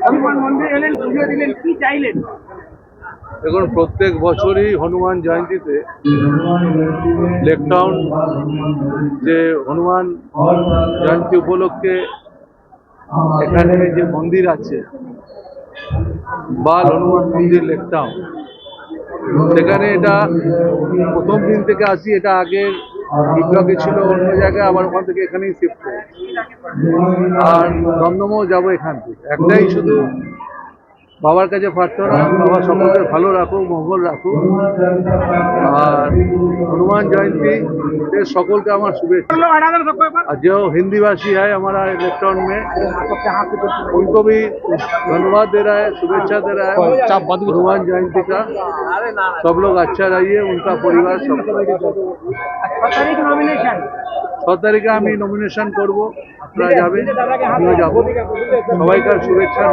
হনুমান মন্দির এলেন, পুজো দিলেন, কি চাইলেন? দেখুন, প্রত্যেক বছরই হনুমান জয়ন্তীতে লেক টাউন যে হনুমান জয়ন্তী উপলক্ষে এখানে যে মন্দির আছে বাল হনুমান মন্দির লেক টাউন, সেখানে এটা প্রথম দিন থেকে আসি। এটা আগের ব্লকে ছিল অন্য জায়গায়, আবার ওখান থেকে এখানেই শিফট করেছি। আর দমদমও যাবো এখান থেকে। একটাই শুধু বাবার কাছে প্রার্থনা, বাবা সকলকে ভালো রাখুক, মঙ্গল রাখুক। আর हनुमान जयंती সকলকে আমার শুভেচ্ছা। और जो हिंदी भाषी है हमारा इलेक्ट्रॉन में, उनको भी धन्यवाद दे रहा है, शुभेच्छा दे रहा है हनुमान जयंती का। सब लोग अच्छा रहिए, उनका परिवार सब। 6 তারিখে আমি নমিনেশন করব, আপনারা যাবেন, আমিও যাব। সবাইকার শুভেচ্ছা।